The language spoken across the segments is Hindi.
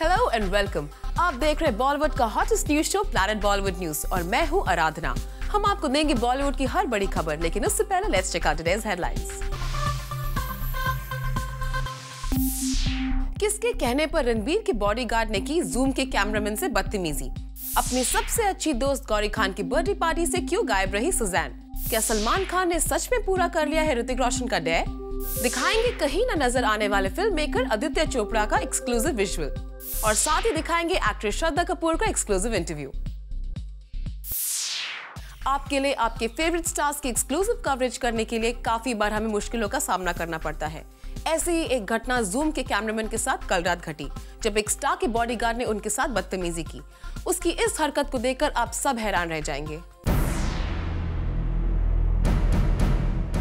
Hello and welcome. आप देख रहे हैं बॉलीवुड का hottest news show planet Bollywood news और मैं हूं आराधना। हम आपको देंगे बॉलीवुड की हर बड़ी खबर, लेकिन उससे पहले let's check out today's headlines. किसके कहने पर रणबीर के बॉडीगार्ड ने की जूम के कैमरामैन से बदतमीजी? अपनी सबसे अच्छी दोस्त गौरी खान की बर्थडे पार्टी से क्यों गायब रही सुजैन? क्या सलमान खान ने सच में पूरा कर लिया है ऋतिक रोशन का डेयर? दिखाएंगे कहीं न नजर आने वाले फिल्म मेकर आदित्य चोपड़ा का एक्सक्लूसिव विजुअल और साथ ही दिखाएंगे एक्ट्रेस श्रद्धा कपूर का एक्सक्लूसिव इंटरव्यू। आपके लिए आपके फेवरेट स्टार्स की एक्सक्लूसिव कवरेज करने के लिए काफी बार हमें मुश्किलों का सामना करना पड़ता है। ऐसी ही एक घटना जूम के कैमरामैन के साथ कल रात घटी, जब एक स्टार के बॉडीगार्ड ने उनके साथ बदतमीजी की। उसकी इस हरकत को देखकर आप सब हैरान रह जाएंगे।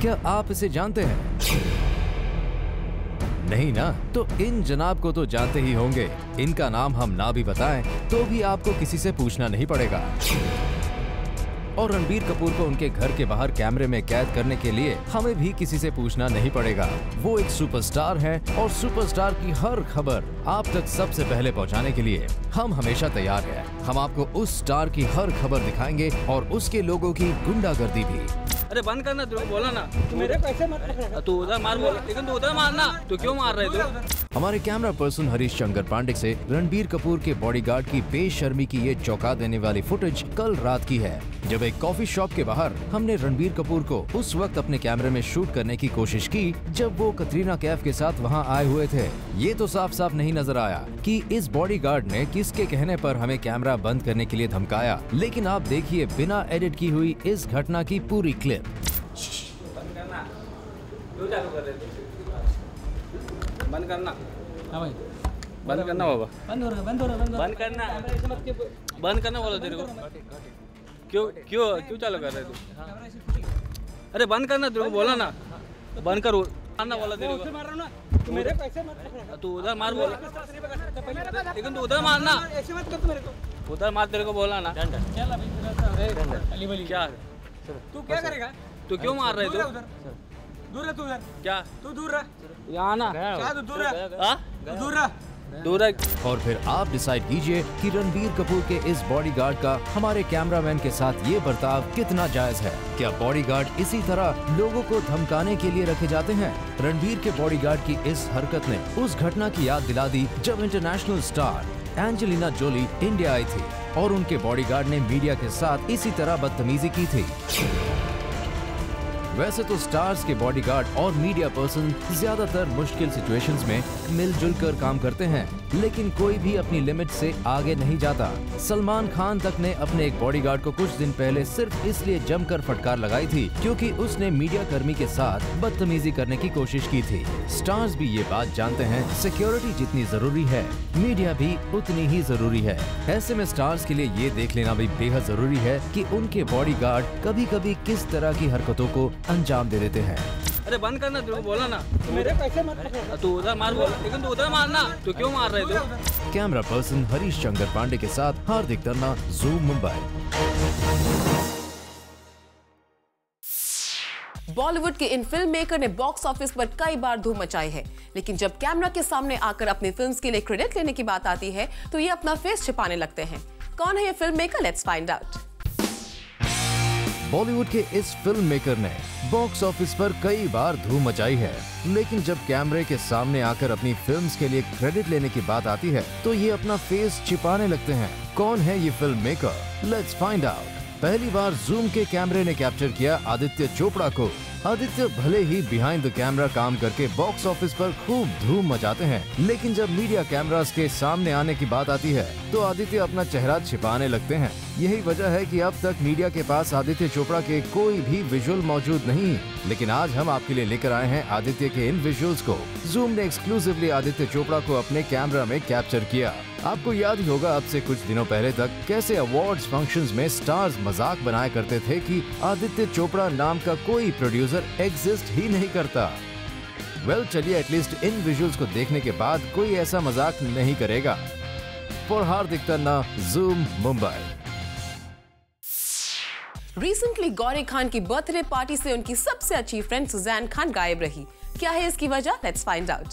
क्या आप इसे जानते हैं? नहीं ना? तो इन जनाब को तो जानते ही होंगे। इनका नाम हम ना भी बताएं तो भी आपको किसी से पूछना नहीं पड़ेगा। और रणबीर कपूर को उनके घर के बाहर कैमरे में कैद करने के लिए हमें भी किसी से पूछना नहीं पड़ेगा। वो एक सुपरस्टार है और सुपरस्टार की हर खबर आप तक सबसे पहले पहुंचाने के लिए हम हमेशा तैयार हैं। हम आपको उस स्टार की हर खबर दिखाएंगे और उसके लोगों की गुंडागर्दी भी। अरे बंद करना, तू बोला ना तू मेरे पैसे मत, तू उधर मार बोला, लेकिन तू उधर मारना, तू क्यों मार रहे तू? हमारे कैमरा पर्सन हरीश शंकर पांडे से रणबीर कपूर के बॉडीगार्ड की बेशर्मी की ये चौंका देने वाली फुटेज कल रात की है, जब एक कॉफी शॉप के बाहर हमने रणबीर कपूर को उस वक्त अपने कैमरे में शूट करने की कोशिश की जब वो कतरीना कैफ के साथ वहाँ आए हुए थे। ये तो साफ साफ नहीं नजर आया कि इस बॉडीगार्ड ने किसके कहने पर हमें कैमरा बंद करने के लिए धमकाया, लेकिन आप देखिए बिना एडिट की हुई इस घटना की पूरी क्लिप। बंद करना, हाँ भाई बंद करना बाबा, बंद करना बोला तेरे को। क्यों चालू कर रहे तू? अरे बंद करना, तेरे को बोला ना बंद कर, मारना बोला तेरे को। तू मेरे पैसे मत, तू उधर मार बोला, लेकिन तू उधर मारना, ऐसे मत कर मेरे को। उधर मार, तेरे को बोला ना। क्या तू क्या करेगा? तू क्यों मार रहे तू? दूर है तू, उधर क्या तू दूर रह, यहाँ ना क्या तू दूर रह, दूर रह, दूर है। और फिर आप डिसाइड कीजिए कि रणबीर कपूर के इस बॉडीगार्ड का हमारे कैमरामैन के साथ ये बर्ताव कितना जायज है। क्या बॉडीगार्ड इसी तरह लोगों को धमकाने के लिए रखे जाते हैं? रणबीर के बॉडीगार्ड की इस हरकत ने उस घटना की याद दिला दी जब international star Angelina Jolie India आई थी और उनके बॉडीगार्ड ने मीडिया के साथ इसी तरह बदतमीजी की थी। वैसे तो स्टार्स के बॉडीगार्ड और मीडिया पर्सन ज्यादातर मुश्किल सिचुएशंस में मिलजुल कर काम करते हैं, लेकिन कोई भी अपनी लिमिट से आगे नहीं जाता। सलमान खान तक ने अपने एक बॉडीगार्ड को कुछ दिन पहले सिर्फ इसलिए जमकर फटकार लगाई थी क्योंकि उसने मीडिया कर्मी के साथ बदतमीजी करने की कोशिश की थी। स्टार्स भी ये बात जानते हैं, सिक्योरिटी जितनी जरूरी है मीडिया भी उतनी ही जरूरी है। ऐसे में स्टार्स के लिए ये देख लेना भी बेहद जरूरी है कि उनके बॉडीगार्ड कभी कभी किस तरह की हरकतों को अंजाम दे देते हैं। अरे बंद करना, तेरे को बोला ना, तू मेरे पैसे मत, तू उधर मार बोला, लेकिन तू उधर मारना, तू क्यों मार रहे तू? कैमरा पर्सन हरीश शंकर पांडे के साथ हार्दिक धरना, जूम मुंबई। बॉलीवुड के इन फिल्म मेकर ने बॉक्स ऑफिस पर कई बार धूम मचाई है, लेकिन जब कैमरा के सामने आकर अपनी फिल्म्स के लिए क्रेडिट लेने की बात आती है तो ये अपना फेस छिपाने लगते हैं। कौन है ये film maker? Let's find out. Bollywood के इस फिल्म मेकर ने बॉक्स ऑफिस पर कई बार धूम मचाई है, लेकिन जब कैमरे के सामने आकर अपनी फिल्म्स के लिए क्रेडिट लेने की बात आती है तो ये अपना फेस छिपाने लगते हैं। कौन है ये film maker? Let's find out. पहली बार जूम के कैमरे ने कैप्चर किया आदित्य चोपड़ा को। आदित्य भले ही बिहाइंड द कैमरा काम करके बॉक्स ऑफिस पर खूब धूम मचाते हैं, लेकिन जब मीडिया कैमरास के सामने आने की बात आती है तो आदित्य अपना चेहरा छिपाने लगते हैं। यही वजह है कि अब तक मीडिया के पास आदित्य चोपड़ा के कोई भी विजुअल मौजूद नहीं, लेकिन आज हम आपके लिए लेकर आए हैं आदित्य के इन विजुअल्स को। जूम ने एक्सक्लूसिवली आदित्य चोपड़ा को अपने कैमरा में कैप्चर किया। आपको याद ही होगा अब से कुछ दिनों पहले तक कैसे अवार्ड्स फंक्शंस में स्टार्स मजाक बनाया करते थे कि आदित्य चोपड़ा नाम का कोई प्रोड्यूसर एग्जिस्ट ही नहीं करता। चलिए एटलीस्ट इन विजुअल्स को देखने के बाद कोई ऐसा मजाक नहीं करेगा। फॉर हार्दिक धरना, जूम मुंबई। रिसेंटली गौरी खान की बर्थडे पार्टी से उनकी सबसे अच्छी फ्रेंड सुजैन खान गायब रही। क्या है इसकी वजह? Let's find out.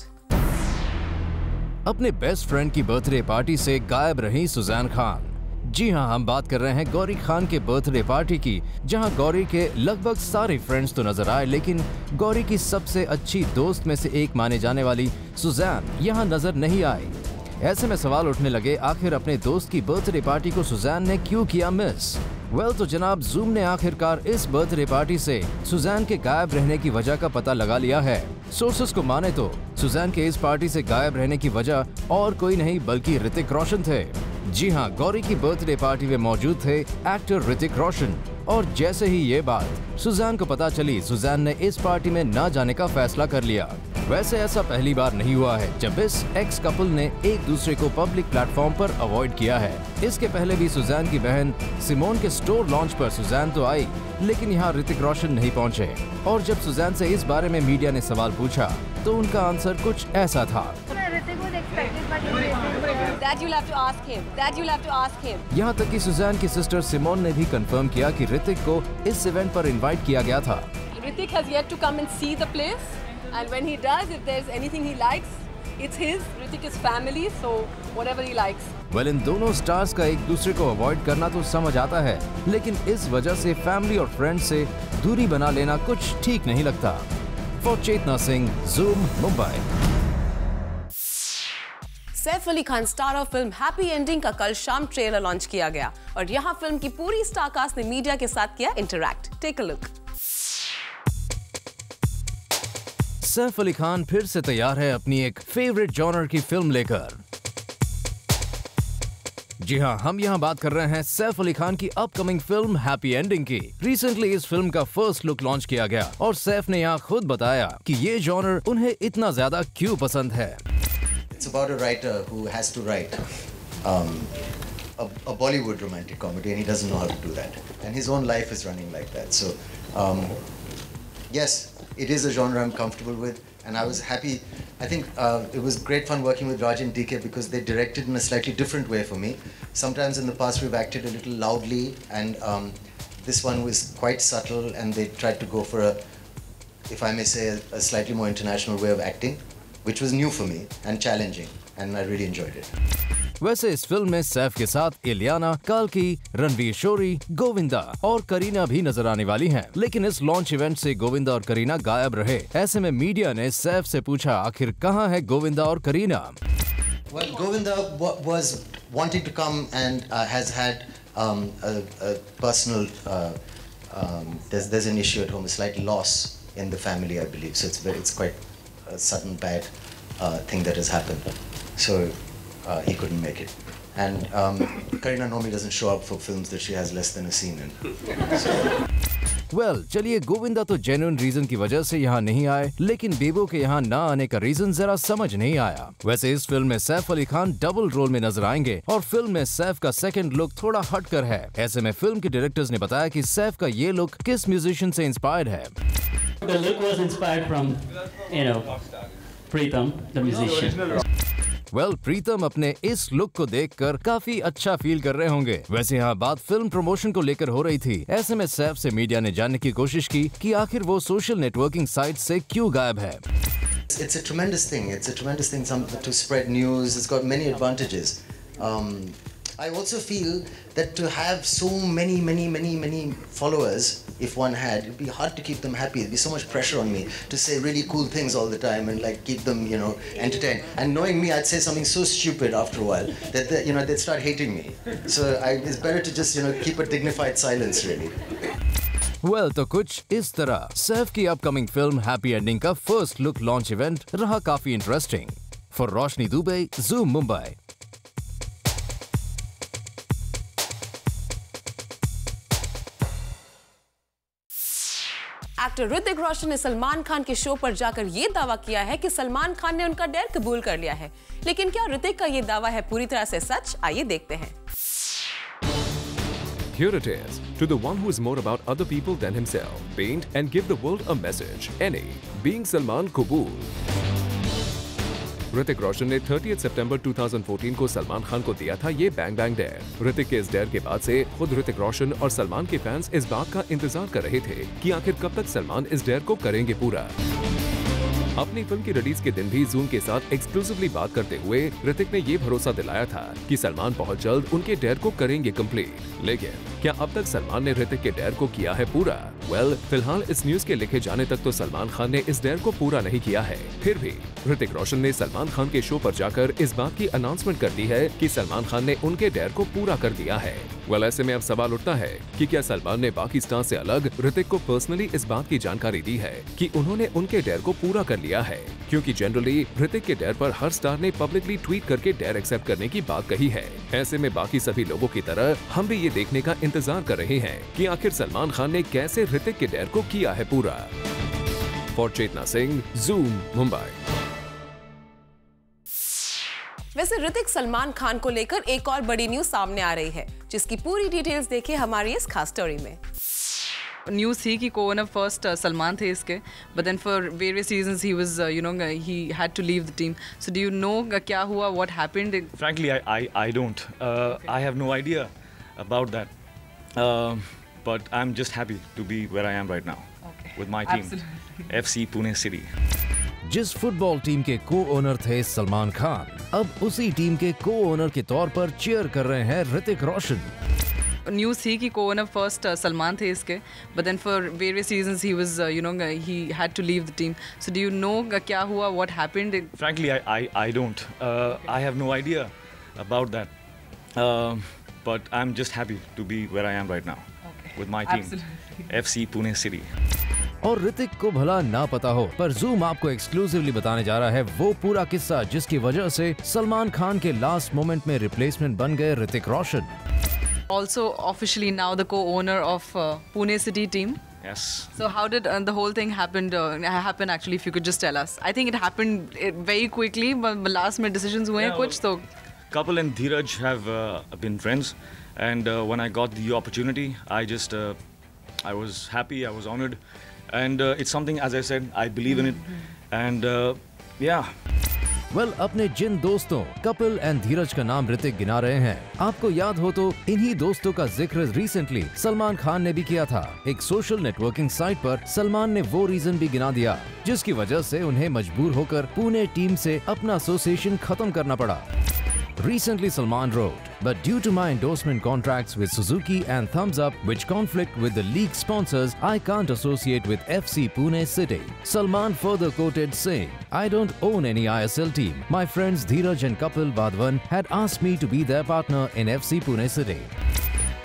अपने बेस्ट फ्रेंड की बर्थडे पार्टी से गायब रही सुजैन खान। जी हाँ, हम बात कर रहे हैं गौरी खान के बर्थडे पार्टी की, जहां गौरी के लगभग सारे फ्रेंड्स तो नजर आए, लेकिन गौरी की सबसे अच्छी दोस्त में से एक माने जाने वाली सुजैन यहां नजर नहीं आई। ऐसे में सवाल उठने लगे, आखिर अपने दोस्त की बर्थडे पार्टी को सुजैन ने क्यों किया मिस? तो जनाब, जूम ने आखिरकार इस बर्थडे पार्टी से सुजैन के गायब रहने की वजह का पता लगा लिया है। सोर्सेस को माने तो सुजैन के इस पार्टी से गायब रहने की वजह और कोई नहीं बल्कि ऋतिक रोशन थे। जी हाँ, गौरी की बर्थडे पार्टी में मौजूद थे एक्टर ऋतिक रोशन। और जैसे ही ये बात सुजैन को पता चली, सुजैन ने इस पार्टी में न जाने का फैसला कर लिया। वैसे ऐसा पहली बार नहीं हुआ है जब इस एक्स कपल ने एक दूसरे को पब्लिक प्लेटफॉर्म पर अवॉइड किया है। इसके पहले भी सुजैन की बहन सिमोन के स्टोर लॉन्च पर सुजैन तो आई, लेकिन यहाँ ऋतिक रोशन नहीं पहुँचे। और जब सुजैन से इस बारे में मीडिया ने सवाल पूछा तो उनका आंसर कुछ ऐसा था। यहाँ तक कि सुजैन की सिस्टर सिमोन ने भी कंफर्म किया कि ऋतिक को इस इवेंट पर इनवाइट किया गया था। Ritik has yet to come and see the place, and when he does, if there's anything he likes, it's his. Ritik is family, so whatever he likes. इन दोनों स्टार्स का एक दूसरे को अवॉइड करना तो समझ आता है, लेकिन इस वजह से फैमिली और फ्रेंड्स से दूरी बना लेना कुछ ठीक नहीं लगता। For Chetna Singh, Zoom, Mumbai. Saif Ali Khan star of film happy ending का कल शाम ट्रेलर लॉन्च किया गया और यहाँ फिल्म की पूरी स्टार कास्ट ने मीडिया के साथ किया interact. Take a look. Saif Ali Khan फिर से तैयार है अपनी एक फेवरेट जॉनर की फिल्म लेकर। जी हाँ, हम यहाँ बात कर रहे हैं सैफ अली खान की अपकमिंग फिल्म हैप्पी एंडिंग की। रिसेंटली इस फिल्म का फर्स्ट लुक लॉन्च किया गया और सैफ ने यहाँ खुद बताया कि ये जॉनर उन्हें इतना ज्यादा क्यों पसंद है। It's about a writer who has to write a Bollywood romantic comedy, and he doesn't know how to do that. And his own life is running like that. So, yes, it is a genre I'm comfortable with, and I was happy. I think it was great fun working with Raj and DK because they directed in a slightly different way for me. Sometimes in the past we've acted a little loudly, and this one was quite subtle, and they tried to go for if I may say, a slightly more international way of acting, which was new for me and challenging, and I really enjoyed it. वैसे इस फिल्म में सैफ के साथ इलियाना, काल्की, रणवीर शोरी, गोविंदा और करीना भी नजर आने वाली हैं। लेकिन इस लॉन्च इवेंट से गोविंदा और करीना गायब रहे। ऐसे में मीडिया ने सैफ से पूछा, आखिर कहाँ है गोविंदा और Kareena? Well, Govinda was wanting to come and has had a personal there's an issue at home, a slight loss in the family, I believe. So it's quite a sudden bad thing that has happened. So he couldn't make it. And Kareena normally doesn't show up for films that she has less than a scene in. चलिए, गोविंदा तो जेन्युइन रीजन की वजह से यहाँ नहीं आए, लेकिन बेबो के यहाँ न आने का रीजन जरा समझ नहीं आया। वैसे इस फिल्म में सैफ अली खान डबल रोल में नजर आएंगे और फिल्म में सैफ का सेकंड लुक थोड़ा हटकर है। ऐसे में फिल्म के डायरेक्टर्स ने बताया कि सैफ का ये लुक किस म्यूजिशियन से इंस्पायर्ड है। The look was inspired from, Pritam, the musician. प्रीतम अपने इस लुक को देखकर काफी अच्छा फील कर रहे होंगे। वैसे यहाँ बात फिल्म प्रमोशन को लेकर हो रही थी। ऐसे में सैफ से मीडिया ने जानने की कोशिश की कि आखिर वो सोशल नेटवर्किंग साइट से क्यों गायब है। It's a tremendous thing. It's a tremendous thing to spread news. It's got many advantages. I also feel that to have so many followers, if one had, it'd be hard to keep them happy. There'd be so much pressure on me to say really cool things all the time and keep them, entertained. And knowing me, I'd say something so stupid after a while that they'd start hating me. So it's better to just, keep a dignified silence, really. तो कुछ इस तरह सैफ की अपकमिंग फिल्म हैप्पी एंडिंग का फर्स्ट लुक लॉन्च इवेंट रहा काफी interesting. For Roshni Dubey, zoom, Mumbai. Actor Hrithik Roshan ने सलमान खान के शो पर जाकर ये दावा किया है कि सलमान खान ने उनका डेयर कबूल कर लिया है। लेकिन क्या ऋतिक का ये दावा है पूरी तरह से सच? आइए देखते हैं। Here it is, to the one who is more about other people than himself. Paint and give the world a message. NA, being Salman Kabool. Hrithik Roshan ने 30 सितंबर 2014 को सलमान खान को दिया था ये बैंग बैंग डेयर। ऋतिक के इस डेयर के बाद से खुद ऋतिक रोशन और सलमान के फैंस इस बात का इंतजार कर रहे थे कि आखिर कब तक सलमान इस डेयर को करेंगे पूरा। अपनी फिल्म की रिलीज के दिन भी जूम के साथ एक्सक्लूसिवली बात करते हुए ऋतिक ने ये भरोसा दिलाया था कि सलमान बहुत जल्द उनके डेयर को करेंगे कंप्लीट। लेकिन क्या अब तक सलमान ने ऋतिक के डेयर को किया है पूरा? फिलहाल इस न्यूज के लिखे जाने तक तो सलमान खान ने इस डेयर को पूरा नहीं किया है। फिर भी ऋतिक रोशन ने सलमान खान के शो पर जाकर इस बात की अनाउंसमेंट कर दी है कि सलमान खान ने उनके डेयर को पूरा कर दिया है। ऐसे में अब सवाल उठता है कि क्या सलमान ने बाकी स्टार से अलग ऋतिक को पर्सनली इस बात की जानकारी दी है कि उन्होंने उनके डेयर को पूरा कर लिया है? क्योंकि जनरली ऋतिक के डेयर पर हर स्टार ने पब्लिकली ट्वीट करके डेयर एक्सेप्ट करने की बात कही है। ऐसे में बाकी सभी लोगों की तरह हम भी ये देखने का इंतजार कर रहे हैं कि आखिर सलमान खान ने कैसे ऋतिक के डेयर को किया है पूरा। For Chetna Singh, Zoom, Mumbai. वैसे ऋतिक सलमान खान को लेकर एक और बड़ी न्यूज सामने आ रही है, जिसकी पूरी डिटेल्स देखें हमारी इस खास स्टोरी में। न्यूज़ थी कि को-ओनर फर्स्ट सलमान थे इसके, but then for various reasons he was he had to leave the team. So do you know क्या हुआ, what happened? Frankly, I don't. I have no idea about that. But I'm just happy to be where I am right now with my team, Absolutely. FC Pune City. जिस फुटबॉल टीम के को-ओनर थे सलमान खान, अब उसी टीम के को-ओनर के तौर पर चीयर कर रहे हैं ऋतिक रोशन। न्यूज़ थी कि को-ओनर फर्स्ट सलमान थे इसके, but then for various reasons he was he had to leave the team. So do you know क्या हुआ, what happened? Frankly, I don't. I have no idea about that. But I'm just happy to be where I am right now with my team, Absolutely. FC Pune City. और ऋतिक को भला ना पता हो, पर जूम आपको एक्सक्लूसिवली बताने जा रहा है वो पूरा किस्सा जिसकी वजह से सलमान खान के लास्ट मोमेंट में रिप्लेसमेंट बन गए Hrithik Roshan. Also officially now the co-owner of Pune City team. Yes. So how did the whole thing happen actually, if you could just tell us? I think it happened very quickly, but last minute decisions हुए Yeah, कुछ तो। Kapil and Dheeraj have been friends, and when I got the opportunity, I was happy, I was honored, and it's something, as I said, I believe in it, and yeah. अपने जिन दोस्तों कपिल एंड धीरज का नाम ऋतिक गिना रहे हैं, आपको याद हो तो इन्हीं दोस्तों का जिक्र रिसेंटली सलमान खान ने भी किया था। एक सोशल नेटवर्किंग साइट पर सलमान ने वो रीजन भी गिना दिया जिसकी वजह से उन्हें मजबूर होकर पुणे टीम से अपना एसोसिएशन खत्म करना पड़ा। Recently, Salman wrote, "But due to my endorsement contracts with Suzuki and Thumbs Up, which conflict with the league sponsors, I can't associate with FC Pune City." Salman further quoted saying, "I don't own any ISL team. My friends Dheeraj and Kapil Vadhavan had asked me to be their partner in FC Pune City."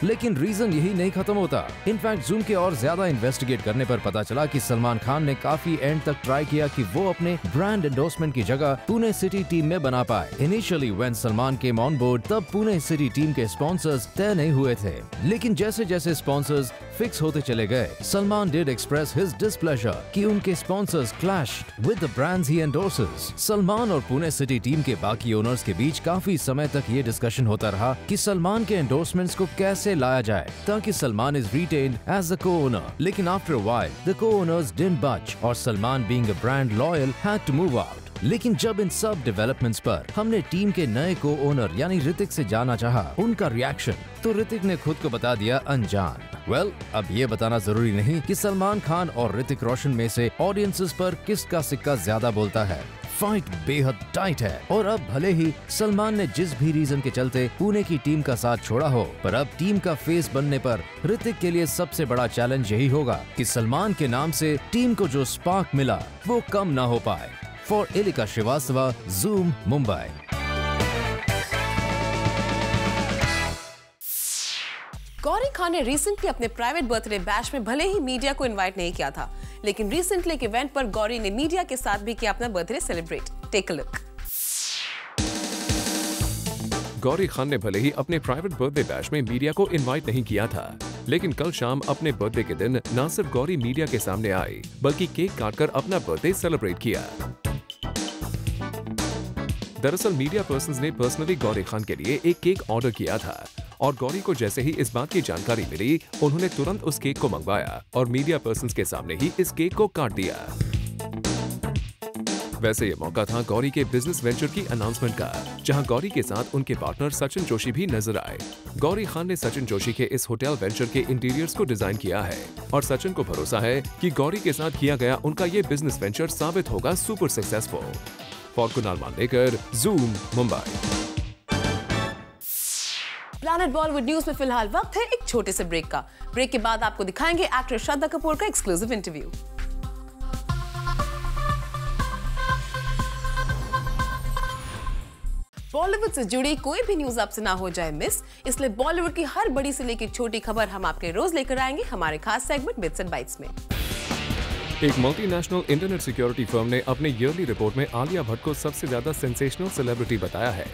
लेकिन रीजन यही नहीं खत्म होता। इनफैक्ट जूम के और ज्यादा इन्वेस्टिगेट करने पर पता चला कि सलमान खान ने काफी एंड तक ट्राई किया कि वो अपने ब्रांड एंडोर्समेंट की जगह पुणे सिटी टीम में बना पाए। Initially when Salman came on board, तब पुणे सिटी टीम के स्पॉन्सर्स तय नहीं हुए थे, लेकिन जैसे जैसे स्पॉन्सर्स फिक्स होते चले गए, Salman did express his displeasure कि उनके sponsors clashed with the brands he endorses. Salman और पुणे सिटी टीम के बाकी ओनर्स के बीच काफी समय तक ये डिस्कशन होता रहा कि सलमान के एंडोर्समेंट्स को कैसे लाया जाए ताकि Salman is retained as the co-owner. लेकिन after a while the co-owners didn't बच और Salman being a brand loyal had to move out. लेकिन जब इन सब डेवलपमेंट्स पर हमने टीम के नए को-ओनर यानी ऋतिक से जानना चाहा उनका रिएक्शन, तो ऋतिक ने खुद को बता दिया अनजान। अब ये बताना जरूरी नहीं कि सलमान खान और ऋतिक रोशन में से ऑडियंसेस पर किसका सिक्का ज्यादा बोलता है। फाइट बेहद टाइट है और अब भले ही सलमान ने जिस भी रीजन के चलते पुणे की टीम का साथ छोड़ा हो, पर अब टीम का फेस बनने पर ऋतिक के लिए सबसे बड़ा चैलेंज यही होगा कि सलमान के नाम से टीम को जो स्पार्क मिला वो कम ना हो पाए। For Elika Srivastava, zoom, Mumbai. Gauri Khan ने रिसेंटली अपने प्राइवेट बर्थडे बैश में भले ही मीडिया को इनवाइट नहीं किया था, लेकिन रिसेंटली एक इवेंट पर गौरी ने मीडिया के साथ भी किया अपना birthday celebrate. Take a look. Gauri Khan ने भले ही अपने प्राइवेट बर्थडे बैश में मीडिया को इनवाइट नहीं किया था, लेकिन कल शाम अपने बर्थडे के दिन न सिर्फ गौरी मीडिया के सामने आई, बल्कि केक काटकर अपना बर्थडे सेलिब्रेट किया। दरअसल मीडिया पर्सन्स ने पर्सनली गौरी खान के लिए एक केक ऑर्डर किया था और गौरी को जैसे ही इस बात की जानकारी मिली, उन्होंने तुरंत उस केक को मंगवाया और मीडिया पर्सन्स के सामने ही इस केक को काट दिया। वैसे ये मौका था गौरी के बिजनेस वेंचर की अनाउंसमेंट का, जहां गौरी के साथ उनके पार्टनर सचिन जोशी भी नजर आए। गौरी खान ने सचिन जोशी के इस होटल वेंचर के इंटीरियर्स को डिजाइन किया है और सचिन को भरोसा है कि गौरी के साथ किया गया उनका ये बिजनेस वेंचर साबित होगा super successful. For Kunal Mandlekar, zoom, Mumbai. Planet Bollywood news में फिलहाल वक्त है एक छोटे से ब्रेक का। ब्रेक के बाद आपको दिखाएंगे एक्टर श्रद्धा कपूर का एक्सक्लूसिव इंटरव्यू। बॉलीवुड से जुड़ी कोई भी न्यूज आपसे ना हो जाए मिस, इसलिए बॉलीवुड की हर बड़ी से लेकर छोटी खबर हम आपके रोज लेकर आएंगे हमारे खास सेगमेंट बिट्स एंड बाइट्स में। एक मल्टीनेशनल इंटरनेट सिक्योरिटी फर्म ने अपने ईयरली रिपोर्ट में आलिया भट्ट को सबसे ज्यादा सेंसेशनल सेलिब्रिटी बताया है।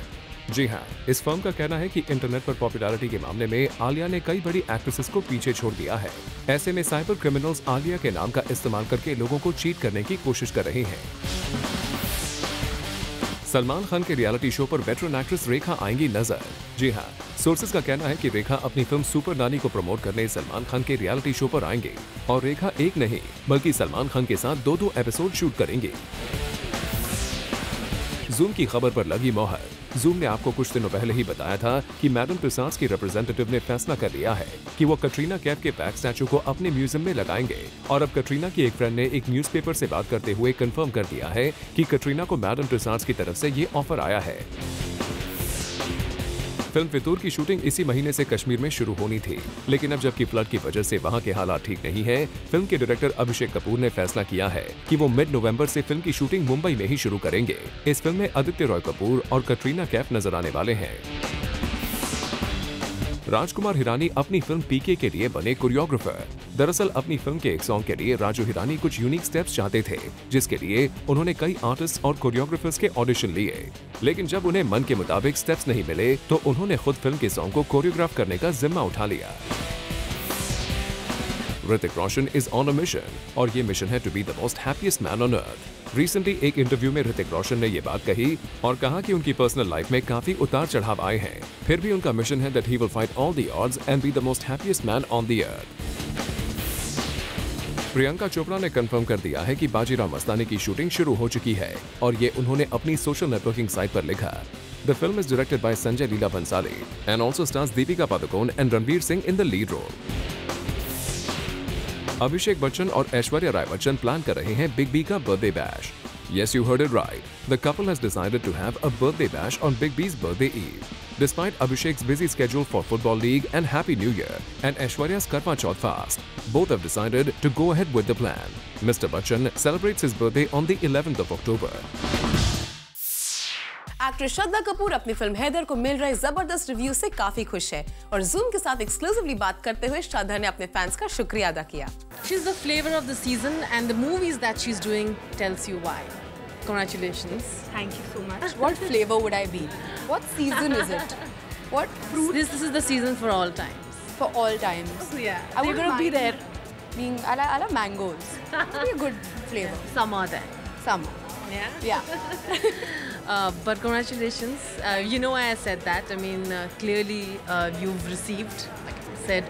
जी हाँ, इस फर्म का कहना है कि इंटरनेट पर पॉपुलैरिटी के मामले में आलिया ने कई बड़ी एक्ट्रेसेस को पीछे छोड़ दिया है। ऐसे में साइबर क्रिमिनल्स आलिया के नाम का इस्तेमाल करके लोगों को चीट करने की कोशिश कर रहे हैं। सलमान खान के रियलिटी शो पर वेटरन एक्ट्रेस रेखा आएंगी नजर। जी हाँ, सोर्सेज का कहना है कि रेखा अपनी फिल्म सुपर नानी को प्रमोट करने सलमान खान के रियलिटी शो पर आएंगे और रेखा एक नहीं बल्कि सलमान खान के साथ 2-2 एपिसोड शूट करेंगे। ज़ूम की खबर पर लगी मोहर। ज़ूम ने आपको कुछ दिनों पहले ही बताया था कि मैडम तुसाड्स की रिप्रेजेंटेटिव ने फैसला कर लिया है कि वो कटरीना कैफ के बैक स्टैचू को अपने म्यूजियम में लगाएंगे। और अब कटरीना की एक फ्रेंड ने एक न्यूज़पेपर से बात करते हुए कंफर्म कर दिया है कि कटरीना को मैडम तुसाड्स की तरफ से ये ऑफर आया है। फिल्म फितूर की शूटिंग इसी महीने से कश्मीर में शुरू होनी थी, लेकिन अब जबकि फ्लड की वजह से वहां के हालात ठीक नहीं है, फिल्म के डायरेक्टर अभिषेक कपूर ने फैसला किया है कि वो मिड नवंबर से फिल्म की शूटिंग मुंबई में ही शुरू करेंगे। इस फिल्म में आदित्य रॉय कपूर और कटरीना कैफ नजर आने वाले हैं। राजकुमार हिरानी अपनी फिल्म पीके के लिए बने कोरियोग्राफर। दरअसल अपनी फिल्म के एक सॉन्ग के लिए राजू हिरानी कुछ यूनिक स्टेप्स चाहते थे, जिसके लिए उन्होंने कई आर्टिस्ट और कोरियोग्राफर्स के ऑडिशन लिए। लेकिन जब उन्हें मन के मुताबिक स्टेप्स नहीं मिले तो उन्होंने खुद फिल्म के सॉन्ग को कोरियोग्राफ करने का जिम्मा उठा लिया। Hrithik Roshan is on a mission और ये मिशन है to be the most happiest man on earth. Recently एक इंटरव्यू में ऋतिक रोशन ने ये बात कही और कहा कि उनकी पर्सनल लाइफ में काफी उतार चढ़ाव आए हैं, फिर भी उनका मिशन है that he will fight all the odds and B the most happiest man on the earth. Priyanka Chopra ने कंफर्म कर दिया है कि बाजीराव मस्तानी की शूटिंग शुरू हो चुकी है और ये उन्होंने अपनी सोशल नेटवर्किंग साइट पर लिखा। The film is directed by Sanjay Leela Bhansali and also stars Deepika Padukone and Ranveer Singh in the lead role. Abhishek Bachchan और ऐश्वर्या राय बच्चन प्लान कर रहे हैं बिग बी का birthday bash. Yes, you heard it right. The couple has decided to have a birthday bash on Big B's birthday eve. Despite Abhishek's busy schedule for Football League and Happy New Year and Aishwarya's Karwa Chauth fast, both have decided to go ahead with the plan. Mr. Bachchan celebrates his birthday on the 11th of October. Actress Shraddha Kapoor अपनी फिल्म हैदर को मिल रहे जबरदस्त रिव्यू से काफी खुश है और ज़ूम के साथ एक्सक्लूसिवली बात करते हुए श्रद्धा ने अपने फैंस का शुक्रिया अदा किया। She's the flavor of the season and the movies that she's doing tells you why. Congratulations. Thank you so much. What flavor would I be? What season is it? What fruit? This is the season for all times. For all times. Yeah. I would gonna be there. I love mangoes. It would be a good flavor. Summer then. Summer. Yeah? Yeah. But congratulations. You know why I said that. I mean, clearly you've received, like I said,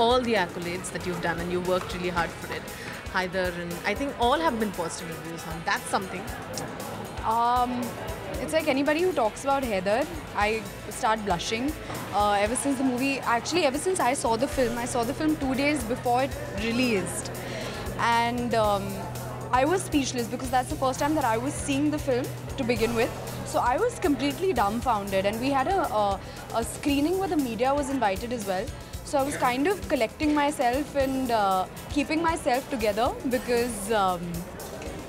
all the accolades that you've done and you worked really hard for it. Haider and I think all have been positive reviews and that's something. It's like anybody who talks about Haider, I start blushing. Ever since the movie, actually ever since I saw the film 2 days before it released. And I was speechless because that's the first time that I was seeing the film to begin with. So I was completely dumbfounded and we had a screening where the media was invited as well. So I was kind of collecting myself and keeping myself together because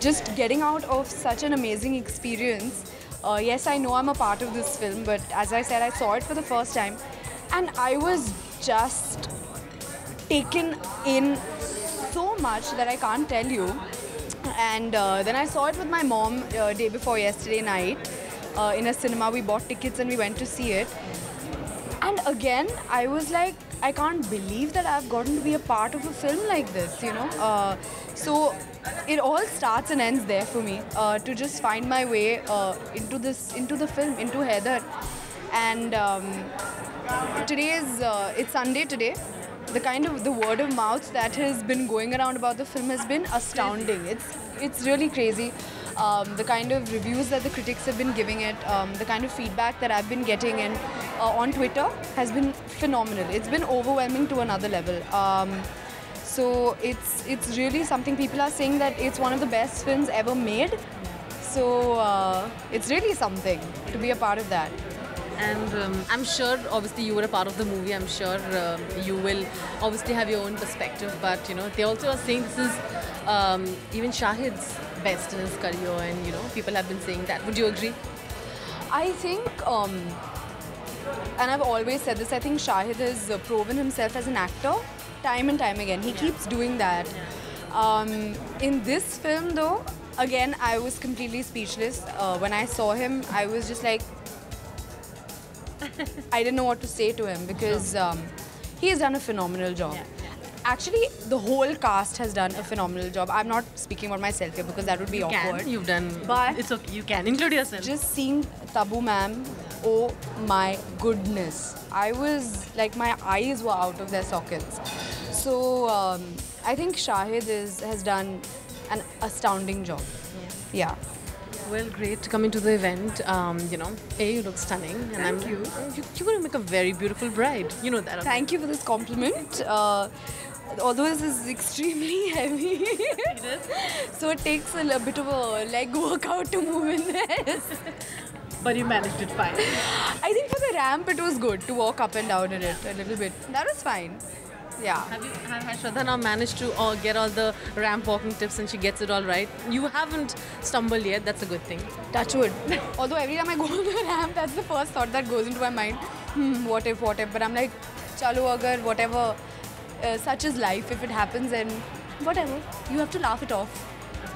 just getting out of such an amazing experience. Yes, I know I'm a part of this film, but as I said, I saw it for the first time and I was just taken in so much that I can't tell you. And then I saw it with my mom day before yesterday night in a cinema. We bought tickets and we went to see it. And again, I was like, I can't believe that I've gotten to be a part of a film like this, you know. So it all starts and ends there for me, to just find my way into the film, into Haider. And today is, it's Sunday today. The word of mouth that has been going around about the film has been astounding. It's really crazy. the kind of reviews that the critics have been giving it, the kind of feedback that I've been getting in on Twitter has been phenomenal. It's been overwhelming to another level. So it's really something. People are saying that it's one of the best films ever made. So it's really something to be a part of that. And I'm sure, obviously, you were a part of the movie. I'm sure you will obviously have your own perspective. But, you know, they also are saying this is even Shahid's best in his career. And, you know, people have been saying that. Would you agree? I think, and I've always said this, I think Shahid has proven himself as an actor time and time again. He keeps doing that. In this film, though, again, I was completely speechless. When I saw him, I was just like, I didn't know what to say to him because he has done a phenomenal job. Actually, the whole cast has done a phenomenal job. I'm not speaking about myself here because that would be awkward. You've done, but it's okay. You can include yourself. Just seeing Tabu ma'am, oh my goodness. I was like, my eyes were out of their sockets. So I think Shahid has done an astounding job. Yeah. Well, great coming to the event. You know, you look stunning. And Thank you. You're going to make a very beautiful bride. You know that. Thank you for this compliment. Although this is extremely heavy. It is. So it takes a bit of a leg workout to move in this. But you managed it fine. I think for the ramp it was good to walk up and down in it a little bit. That was fine. Yeah. Has Shraddha now managed to get all the ramp walking tips and she gets it all right? You haven't stumbled yet, that's a good thing. Touch wood. Although every time I go on the ramp, that's the first thought that goes into my mind. What if? But I'm like, chalo agar, whatever, such is life. If it happens, then whatever. You have to laugh it off.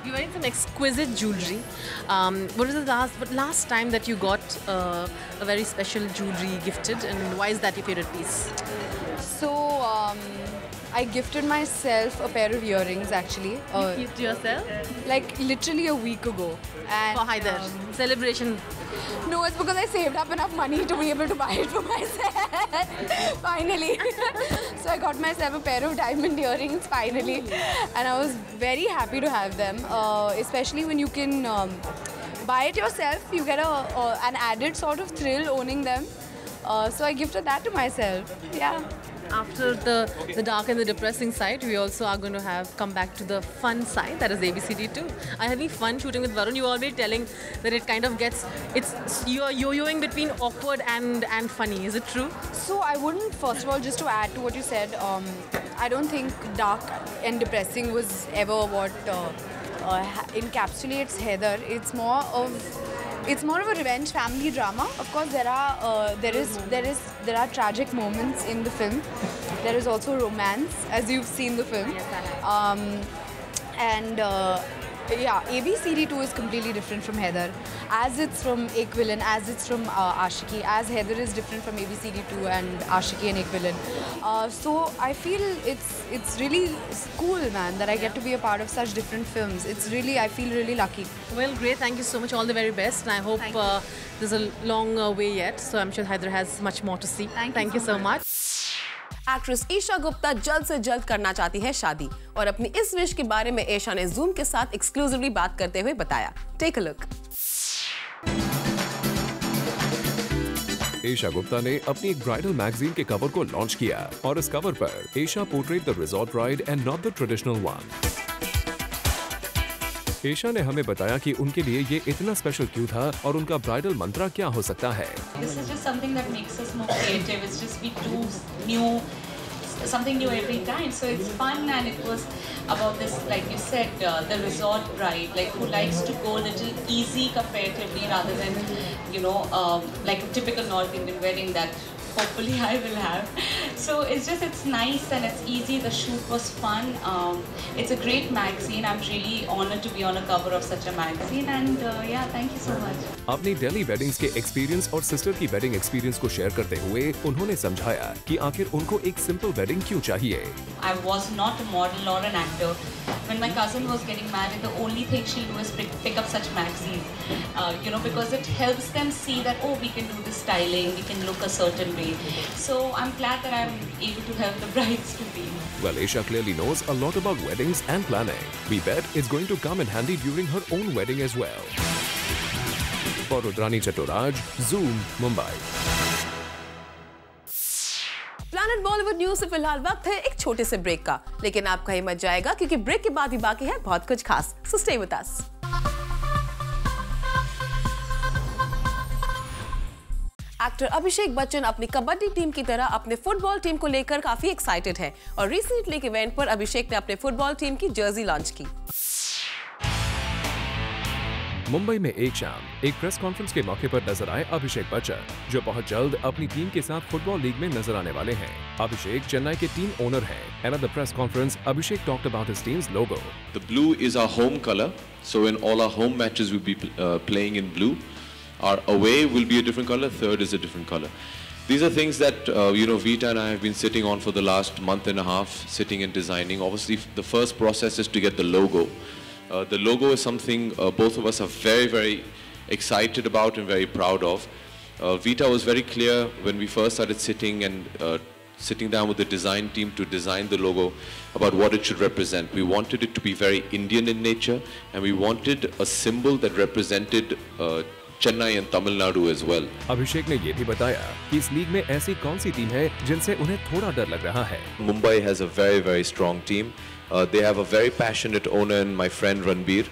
You're wearing some exquisite jewelry. What was the last time that you got a very special jewelry gifted, and why is that your favorite piece? So, I gifted myself a pair of earrings actually. You gifted yourself? Like literally a week ago. And, for Haider. Celebration. No, it's because I saved up enough money to be able to buy it for myself. Finally. So I got myself a pair of diamond earrings finally. And I was very happy to have them. Especially when you can buy it yourself, you get an added sort of thrill owning them. So I gifted that to myself. Yeah. After the dark and the depressing side, we also are going to come back to the fun side, that is ABCD2. Are you having fun shooting with Varun? You're always telling that it kind of you're yo-yoing between awkward and funny. Is it true? So I wouldn't, first of all, just to add to what you said, I don't think dark and depressing was ever what encapsulates Haider. It's more of a revenge family drama. Of course, there are tragic moments in the film. There is also romance, as you've seen the film. Yeah, ABCD2 is completely different from Haider. As it's from Ek Villain, as it's from Aashiqui, as Haider is different from ABCD2 and Aashiqui and Ek Villain. So I feel it's really cool, man, that I get to be a part of such different films. I feel really lucky. Well, great. Thank you so much. All the very best. And I hope there's a long way yet. So I'm sure Haider has much more to see. Thank you so much. Actress Esha Gupta जल्द से जल्द करना चाहती है शादी और अपनी इस विश के बारे में ईशा ने जूम के साथ एक्सक्लूसिवली बात करते हुए बताया। Take a look. Esha Gupta ने अपनी एक ब्राइडल मैगजीन के कवर को लॉन्च किया और इस कवर पर Esha portrayed the resort bride and not the traditional one. Esha ने हमें बताया कि उनके लिए ये इतना स्पेशल क्यों था और उनका ब्राइडल मंत्रा क्या हो सकता है। This is just something that makes us more creative. It's just we do new, something new every time. So it's fun, and it was about this, like you said, the resort bride, like who likes to go a little easy comparatively rather than, like a typical North Indian wedding that hopefully I will have. So it's nice and it's easy. The shoot was fun. It's a great magazine. I'm really honored to be on a cover of such a magazine, and yeah, thank you so much. अपनी दिल्ली वेडिंग्स के एक्सपीरियंस और सिस्टर की वेडिंग एक्सपीरियंस को शेयर करते हुए उन्होंने समझाया कि आखिर उनको एक सिंपल वेडिंग क्यों चाहिए। I was not a model or an actor. When my cousin was getting married, the only thing she'll do is pick up such magazines, because it helps them see that, oh, we can do this styling, we can look a certain way. way. So I'm glad that I'm able to help the brides to be. Well, Aisha clearly knows a lot about weddings and planning. We bet it's going to come in handy during her own wedding as well. For Rudrani Chaturaj, Zoom, Mumbai. Planet Bollywood news से फिलहाल वक्त है एक छोटे से ब्रेक का, लेकिन आपका ही मत जाएगा क्योंकि ब्रेक के बाद भी बाकी है बहुत कुछ खास। So stay with us. Actor Abhishek Bachchan अपनी कबड्डी टीम की तरह अपने फुटबॉल टीम को लेकर काफी एक्साइटेड है और रिसेंटली के इवेंट पर अभिषेक ने अपने फुटबॉल टीम की जर्सी लॉन्च की। मुंबई में एक शाम एक प्रेस कॉन्फ्रेंस के मौके पर नजर आए अभिषेक बच्चन, जो बहुत जल्द अपनी टीम के साथ फुटबॉल लीग में नजर आने वाले हैं। अभिषेक चेन्नई के टीम ओनर हैं। And at the press conference, Abhishek talked about his team's logo. The blue is our home color, so in all our home matches we'll be playing in blue. Our away will be a different color. Third is a different color. These are things that Vita and I have been sitting on for the last month and a half, sitting and designing. Obviously, the first process is to get the logo. The logo is something both of us are very, very excited about and very proud of. Vita was very clear when we first started sitting down with the design team to design the logo about what it should represent. We wanted it to be very Indian in nature, and we wanted a symbol that represented Chennai and Tamil Nadu as well. अभिषेक ने ये भी बताया कि इस लीग में ऐसी कौन सी टीम है जिनसे उन्हें थोड़ा डर लग रहा है। Mumbai has a very, very strong team. They have a very passionate owner in my friend Ranbir.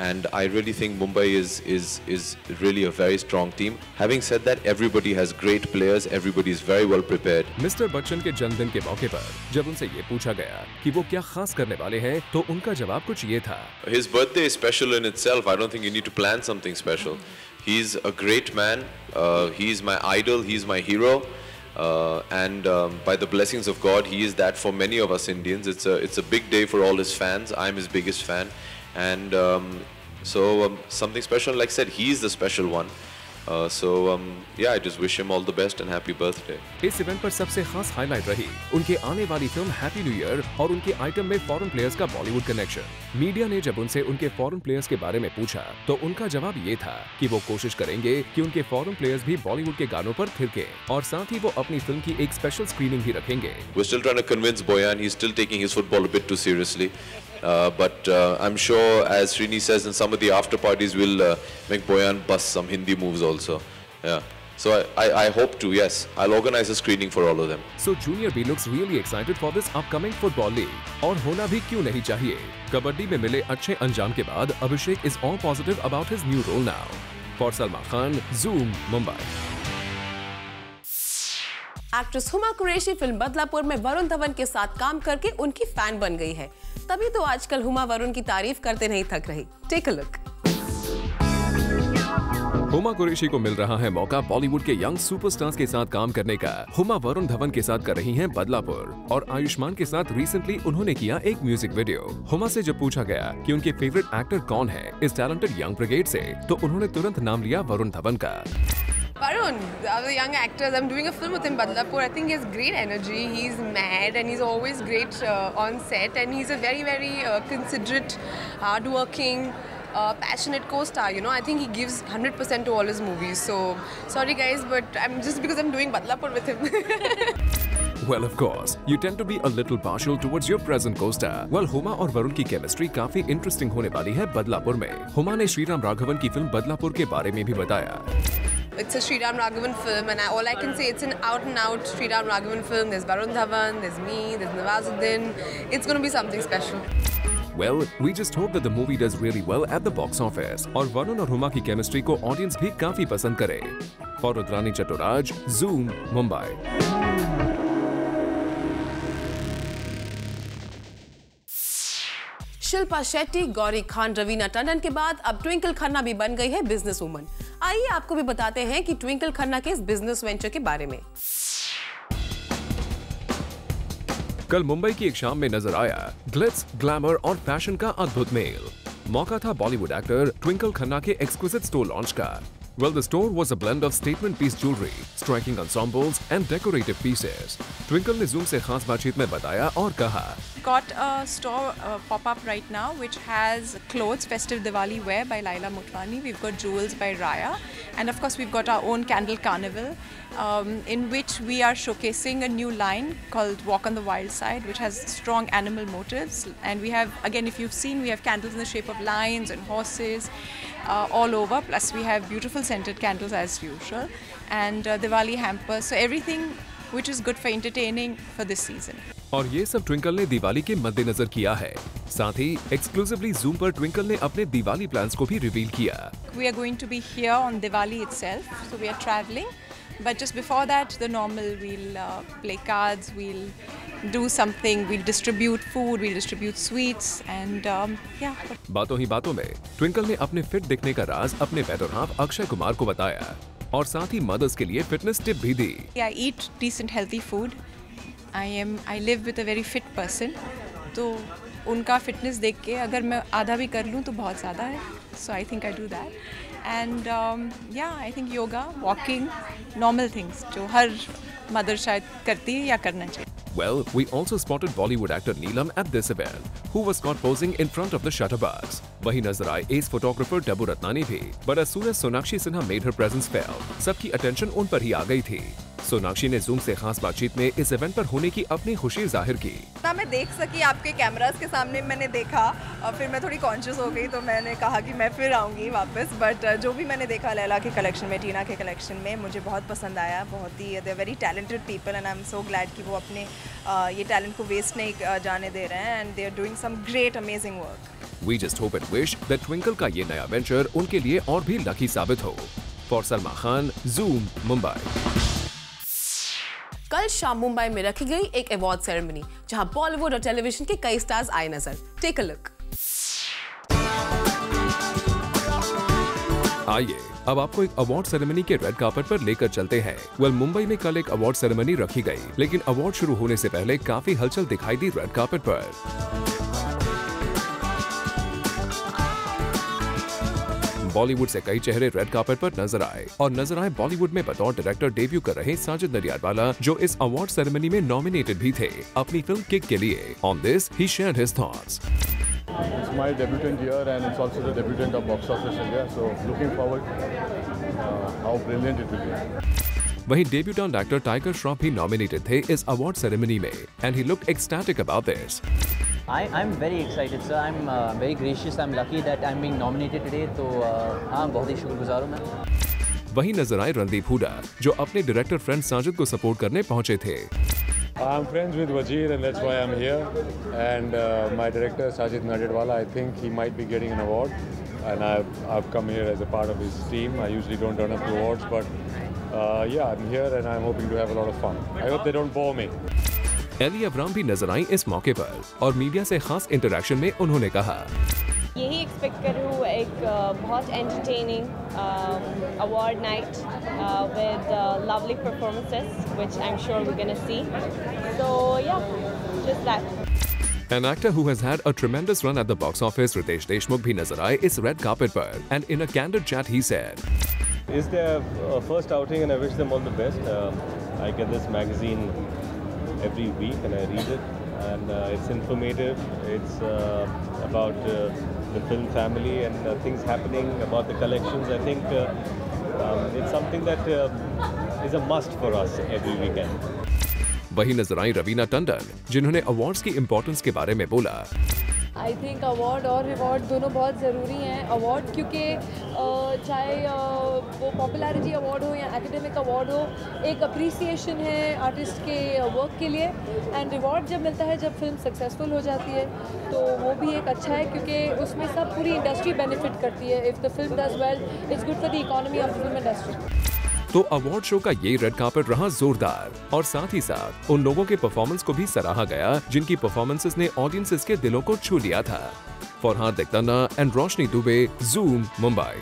And I really think Mumbai is really a very strong team. Having said that, everybody has great players. Everybody is very well prepared. Mister Bachchan के जन्मदिन के मौके पर जब उनसे ये पूछा गया कि वो क्या खास करने वाले हैं, तो उनका जवाब कुछ ये था। His birthday is special in itself. I don't think you need to plan something special. He's a great man. He's my idol. He's my hero. And by the blessings of God, he is that for many of us Indians. It's a big day for all his fans. I'm his biggest fan. And something special, like I said, he's the special one. Yeah, I just wish him all the best and happy birthday. इस इवेंट पर सबसे खास हाईलाइट रही उनके आने वाली फिल्म हैप्पी न्यू ईयर और उनके आइटम में फॉरेन प्लेयर्स का बॉलीवुड कनेक्शन। मीडिया ने जब उनसे उनके फॉरेन प्लेयर्स के बारे में पूछा तो उनका जवाब ये था कि वो कोशिश करेंगे कि उनके फॉरेन प्लेयर्स भी बॉलीवुड के गानों पर थिरके और साथ ही वो अपनी फिल्म की एक स्पेशल स्क्रीनिंग भी रखेंगे। We're still trying to convince Boyan. He's still taking his football a bit too seriously. But I'm sure, as Srini says, in some of the after parties, we'll make Boyan bust some Hindi moves also. Yeah. So I hope to, yes. I'll organize a screening for all of them. So Junior B looks really excited for this upcoming football league. और होना भी क्यों नहीं चाहिए। कबड्डी में मिले अच्छे अंजाम के बाद अभिषेक is all positive about his new role now. For Salman Khan, Zoom, Mumbai. Actress Huma Qureshi film Badlapur में वरुण धवन के साथ काम करके उनकी फैन बन गई है। तभी तो आजकल हुमा वरुण की तारीफ करते नहीं थक रही। Take a look. Huma Qureshi को मिल रहा है मौका बॉलीवुड के यंग सुपरस्टार्स के साथ काम करने का। हुमा वरुण धवन के साथ कर रही हैं बदलापुर और आयुष्मान के साथ रिसेंटली उन्होंने किया एक म्यूजिक वीडियो। हुमा से जब पूछा गया कि उनके फेवरेट एक्टर कौन है इस टैलेंटेड यंग ब्रिगेड से, तो उन्होंने तुरंत नाम लिया वरुण धवन का। Varun, the young actors, I'm doing a film with him, Badlapur. I think he has great energy. He's mad and he's always great on set, and he's a very, very considerate, hardworking, passionate co-star. You know, I think he gives 100% to all his movies. So, sorry guys, but just because I'm doing Badlapur with him. Well, of course, you tend to be a little partial towards your present co-star. Well, Huma और वरुण की केमिस्ट्री काफी इंटरेस्टिंग होने वाली है बदलापुर में। हुमा ने श्रीराम राघवन की फिल्म बदलापुर के बारे में भी बताया। It's a Sriram Raghavan film, and all I can say, it's an out-and-out Sriram Raghavan film. There's Varun Dhawan, there's me, there's Nawazuddin. It's going to be something special. Well, we just hope that the movie does really well at the box office और वरुण और हुमा की केमिस्ट्री को ऑडियंस भी काफी पसंद करे। For Rudrani Chaturaj, Zoom, Mumbai. Shilpa Shetty, Gauri Khan, Raveena Tandon के बाद अब ट्विंकल खन्ना भी बन गई है बिजनेस वुमन। आइए आपको भी बताते हैं कि ट्विंकल खन्ना के इस बिजनेस वेंचर के बारे में। कल मुंबई की एक शाम में नजर आया ग्लिट्स, ग्लैमर और फैशन का अद्भुत मेल। मौका था बॉलीवुड एक्टर ट्विंकल खन्ना के एक्सक्लूसिव स्टोर लॉन्च का। Well, the store was a blend of statement piece jewelry, striking ensembles and decorative pieces. Twinkle ने Zoom से खास बातचीत में बताया और कहा, Got a store pop-up right now which has clothes, festive Diwali wear by Laila Motwani. We've got jewels by Raya, and of course we've got our own candle carnival, in which we are showcasing a new line called Walk on the Wild Side, which has strong animal motives. And we have, again, if you've seen, we have candles in the shape of lions and horses all over. Plus we have beautiful scented candles as usual, and Diwali hampers. So everything which is good for entertaining for this season. और ये सब ट्विंकल ने दिवाली के मद्देनजर किया है। साथ ही एक्सक्लूसिवली Zoom पर ट्विंकल ने अपने दिवाली प्लान्स को भी रिवील किया। We are going to be here on Diwali itself, so we are traveling. But just before that, the normal, we'll play cards, we'll do something, we'll distribute food, we'll distribute sweets, and yeah. बातों ही बातों में ट्विंकल ने अपने फिट दिखने का राज अपने बेटर हाफ अक्षय कुमार को बताया और साथ ही मदर्स के लिए फिटनेस टिप भी दी। I eat decent healthy food. I live with a very fit person. तो उनका फिटनेस देख के अगर मैं आधा भी कर लूँ तो बहुत ज़्यादा है. So I think I do that. And yeah, I think yoga, walking, normal things जो हर मदर शायद करती है या करना चाहिए. Well, we also spotted Bollywood actor Neelam at this event, who was caught posing in front of the shutterbugs. वहीं नजर आए ace photographer Tabu Ratnani भी, but as soon as Sonakshi Sinha made her presence felt, सबकी attention उन पर ही आ गई थी. सोनाक्षी ने Zoom से खास बातचीत में इस इवेंट पर होने की अपनी खुशी जाहिर की। ना मैं देख सकी आपके कैमरास के सामने मैंने देखा और फिर मैं थोड़ी कॉन्शियस हो गई तो मैंने कहा कि मैं फिर आऊँगी वापस, बट जो भी मैंने देखा लैला के कलेक्शन में, टीना के कलेक्शन में, मुझे बहुत पसंद आया. बहुत ही they very talented people and I am so glad कि वो अपने ये टैलेंट को वेस्ट नहीं जाने दे रहे हैं and they are doing some great amazing work. We just hope and wish that Twinkle का ये नया वेंचर उनके लिए और भी लकी साबित हो. For Salma Khan, Zoom, Mumbai. कल शाम मुंबई में रखी गई एक अवार्ड सेरेमनी जहां बॉलीवुड और टेलीविजन के कई स्टार्स आए नजर. Take a look. आइए अब आपको एक अवार्ड सेरेमनी के रेड कार्पेट पर लेकर चलते हैं. वेल, मुंबई में कल एक अवार्ड सेरेमनी रखी गई, लेकिन अवार्ड शुरू होने से पहले काफी हलचल दिखाई दी रेड कार्पेट पर. बॉलीवुड से कई चेहरे रेड कार्पेट पर नजर आए और नजर आए बॉलीवुड में बतौर डायरेक्टर डेब्यू कर रहे साजिद नडियाडवाला, जो इस अवार्ड सेरेमनी में नॉमिनेटेड भी थे अपनी फिल्म किक के लिए. On this he shared his thoughts. It's my debutant year and it's also the debutant of Box Office India, so looking forward how brilliant it will be. वहीं डेब्यूटेंट एक्टर टाइगर श्रॉफ भी नॉमिनेटेड थे इस अवार्ड सेरेमनी में and he looked ecstatic about this. I'm very excited, sir. I'm very gracious. I'm lucky that I'm being nominated today. तो हाँ, बहुत ही शुक्रगुजार हूँ मैं. वहीं नजर आए रणदीप हुडा, जो अपने डायरेक्टर फ्रेंड साजिद को सपोर्ट करने पहुंचे थे. I'm friends with Wajir and that's why I'm here. And my director Sajid Nadiadwala, I think he might be getting an award. And I've come here as a part of his team. I usually don't turn up to awards, but yeah, I'm here and I'm hoping to have a lot of fun. I hope they don't bore me. Elli Avram भी नजर आई इस मौके पर और मीडिया से खास इंटरेक्शन में उन्होंने कहा, यही एक्सपेक्ट कर रही हूँ एक बहुत entertaining award night with lovely performances which I am sure we are gonna see. So yeah, just that. An actor who has had a tremendous run at the box office, Ritesh Deshmukh भी नजर आए इस रेड कार्पेट पर and in a candid chat he said, It's their first outing and I wish them all the best. I get this magazine every week and I read it and it's informative. It's about the film family and things happening about the collections. I think it's something that is a must for us every weekend. वही नजर आई रवीना टंडन, जिन्होंने अवार्ड्स की इम्पोर्टेंस के बारे में बोला. आई थिंक अवार्ड और रिवॉर्ड दोनों बहुत ज़रूरी हैं. अवार्ड क्योंकि चाहे वो पॉपुलैरिटी अवार्ड हो या एकेडमिक अवार्ड हो, एक अप्रिसिएशन है आर्टिस्ट के वर्क के लिए. एंड रिवॉर्ड जब मिलता है जब फिल्म सक्सेसफुल हो जाती है तो वो भी एक अच्छा है क्योंकि उसमें सब पूरी इंडस्ट्री बेनिफिट करती है. If the film does well, it's good for the economy of the film industry. तो अवार्ड शो का ये रेड कार्पेट रहा जोरदार और साथ ही साथ उन लोगों के परफॉर्मेंस को भी सराहा गया जिनकी परफॉर्मेंसेस ने ऑडियंसेस के दिलों को छू लिया था. For Hardik Tanna and Roshni Dubey, Zoom, Mumbai.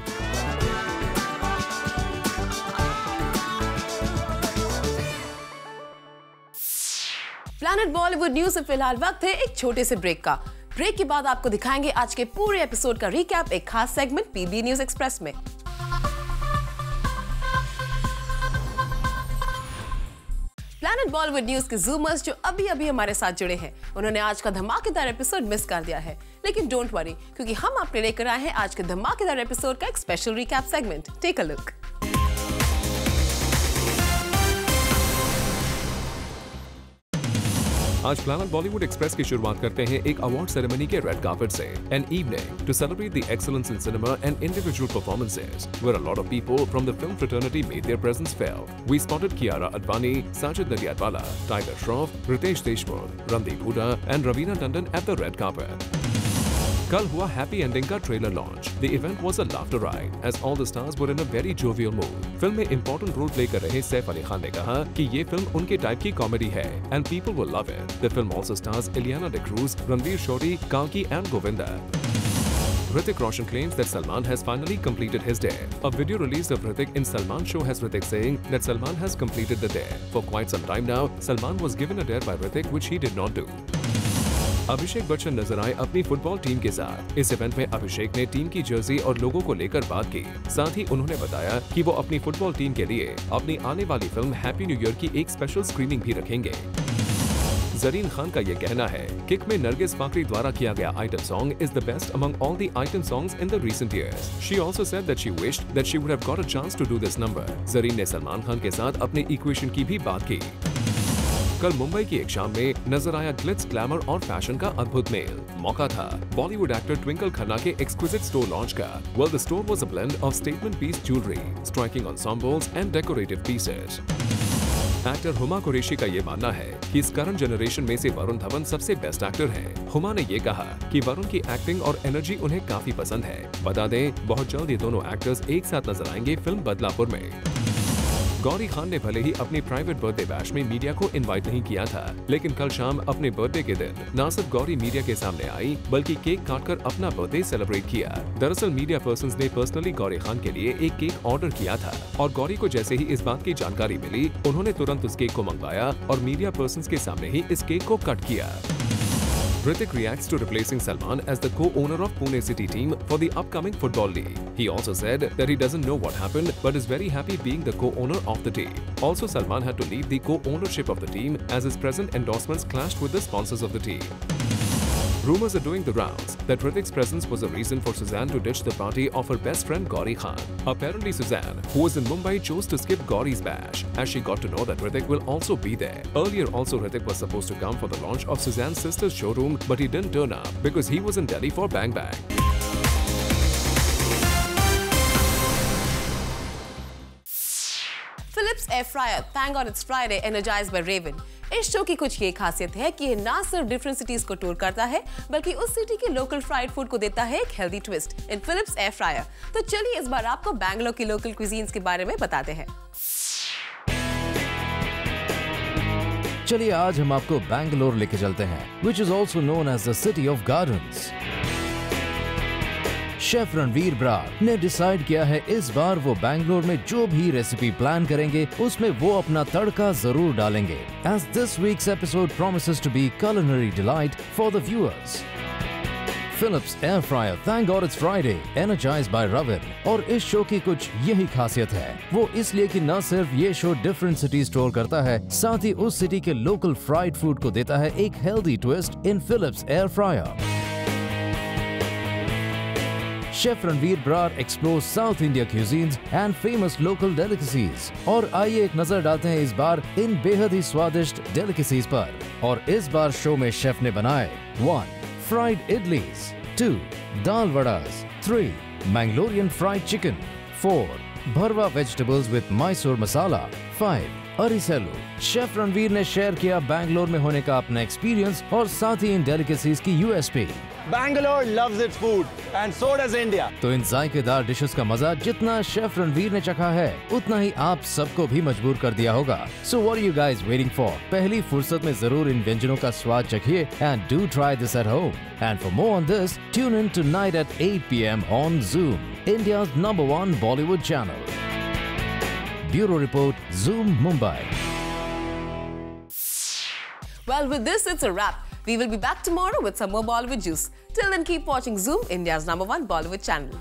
Planet Bollywood news से फिलहाल वक्त है एक छोटे से ब्रेक का. ब्रेक के बाद आपको दिखाएंगे आज के पूरे एपिसोड का रिकैप एक खास सेगमेंट पीबी न्यूज एक्सप्रेस में. प्लैनेट बॉलीवुड न्यूज के जूमर्स जो अभी हमारे साथ जुड़े हैं, उन्होंने आज का धमाकेदार एपिसोड मिस कर दिया है। लेकिन डोंट वरी, क्योंकि हम आपके लेकर आए हैं आज के धमाकेदार एपिसोड का एक special recap segment. Take a look. आज प्लैनेट बॉलीवुड एक्सप्रेस की शुरुआत करते हैं एक अवार्ड सेरेमनी के रेड कार्पेट से। An evening to celebrate the excellence in cinema and individual performances, where a lot of people from the film fraternity made their presence felt. We spotted Kiara Advani, Sajid Nadyatwala, Tiger Shroff, Ritesh Deshmukh, Randeep Hooda and Raveena Tandon at the red carpet. कल हुआ हैप्पी एंडिंग का trailer launch. The event was a laughter ride as all the stars were in a very jovial mood. Film में इंपॉर्टेंट रोल प्ले कर रहे सैफ अली खान ने कहा कि ये फिल्म उनके टाइप की कॉमेडी है and people will love it. The film also stars Ileana D'Cruz, Ranveer Shori, Kalki and Govinda. Hrithik Roshan claims that Salman has finally completed his dare. A video release of Hrithik in Salman show has Hrithik saying that Salman has completed the dare. For quite some time now, Salman was given a dare by Hrithik which he did not do. Abhishek Bachchan नजर आए अपनी फुटबॉल टीम के साथ। इस इवेंट में अभिषेक ने टीम की जर्सी और लोगों को लेकर बात की। साथ ही उन्होंने बताया कि वो अपनी फुटबॉल टीम के लिए अपनी आने वाली फिल्म हैप्पी न्यू ईयर की एक स्पेशल स्क्रीनिंग भी रखेंगे। जरीन खान का ये कहना है, किक में नरगिस फाकरी द्वारा किया गया item song is the best among all the item songs in the recent years. She also said that she wished that she would have got a chance to do this number. Zareen ने सलमान खान के साथ अपने इक्वेशन की भी बात की। कल मुंबई की एक शाम में नजर आया ग्लिट्स, ग्लैमर और फैशन का अद्भुत मेल। मौका था बॉलीवुड एक्टर ट्विंकल खन्ना के एक्सक्विजिट स्टोर लॉन्च का। Well, the store was a blend of statement piece jewelry, striking ensembles and decorative pieces. Actor Huma Qureshi का ये मानना है कि इस करंट जनरेशन में से वरुण धवन सबसे बेस्ट एक्टर हैं। हुमा ने ये कहा कि वरुण की एक्टिंग और एनर्जी उन्हें काफी पसंद है। बता दें, बहुत जल्द ये दोनों एक्टर्स एक साथ नजर आएंगे फिल्म बदलापुर में। गौरी खान ने भले ही अपनी प्राइवेट बर्थडे बैश में मीडिया को इनवाइट नहीं किया था, लेकिन कल शाम अपने बर्थडे के दिन न सिर्फ गौरी मीडिया के सामने आई, बल्कि केक काटकर अपना बर्थडे सेलिब्रेट किया। दरअसल मीडिया पर्संस ने पर्सनली गौरी खान के लिए एक केक ऑर्डर किया था और गौरी को जैसे ही इस बात की जानकारी मिली, उन्होंने तुरंत उस केक को मंगवाया और मीडिया पर्संस के सामने ही इस केक को कट किया। Hrithik reacts to replacing Salman as the co-owner of Pune City team for the upcoming Football League. He also said that he doesn't know what happened but is very happy being the co-owner of the team. Also, Salman had to leave the co-ownership of the team as his present endorsements clashed with the sponsors of the team. Rumors are doing the rounds that Hrithik's presence was a reason for Suzanne to ditch the party of her best friend Gauri Khan. Apparently, Suzanne, who was in Mumbai, chose to skip Gauri's bash as she got to know that Hrithik will also be there. Earlier, also Hrithik was supposed to come for the launch of Suzanne's sister's showroom, but he didn't turn up because he was in Delhi for Bang Bang. Philips Air Fryer, thank God it's Friday, energized by Raven. इस शो की कुछ ये खासियत है कि ये ना सिर्फ डिफरेंट सिटीज को टूर करता है, बल्कि उस सिटी के लोकल फ्राइड फूड को देता है एक healthy twist in Philips air fryer. तो चलिए इस बार आपको बैंगलोर की लोकल क्विजीन्स के बारे में बताते हैं। चलिए आज हम आपको बैंगलोर लेके चलते हैं, which is also known as the city of gardens. Chef Ranveer Brar ने डिसाइड किया है इस बार वो बैंगलोर में जो भी रेसिपी प्लान करेंगे उसमें वो अपना तड़का जरूर डालेंगे। As this week's episode promises to be culinary delight for the viewers. Philips Air Fryer, thank God it's Friday, energized by Ravin. और इस शो की कुछ यही खासियत है, वो इसलिए कि न सिर्फ ये शो डिफरेंट सिटीज टूर करता है, साथ ही उस सिटी के लोकल फ्राइड फूड को देता है एक healthy twist in Philips Air Fryer. Chef Ranveer Brar explores South India cuisines and famous local delicacies. और आइए एक नजर डालते हैं इस बार इन बेहद ही स्वादिष्ट delicacies पर। और इस बार शो में शेफ ने बनाए 1. Fried idlis, 2. Dal vadas, 3. Mangalorean fried chicken, 4. Bharwa vegetables with Mysore masala, 5. Ariselu. Chef Ranveer ने शेयर किया बैंगलोर में होने का अपना एक्सपीरियंस और साथ ही इन डेलिकेसीज की USP. Bangalore loves its food and so does India. तो इन जायकेदार डिशेस का मजा जितना शेफ रणवीर ने चखा है, उतना ही आप सबको भी मजबूर कर दिया होगा। So what are you guys waiting for? पहली फुर्सत में जरूर इन व्यंजनों का स्वाद चखिए and do try this at home. And for more on this, tune in tonight at 8 p.m. on Zoom, India's #1 Bollywood channel. Bureau Report, Zoom, Mumbai. Well, with this, it's a wrap. We will be back tomorrow with some more Bollywood juice. Till then, keep watching Zoom, India's #1 Bollywood channel.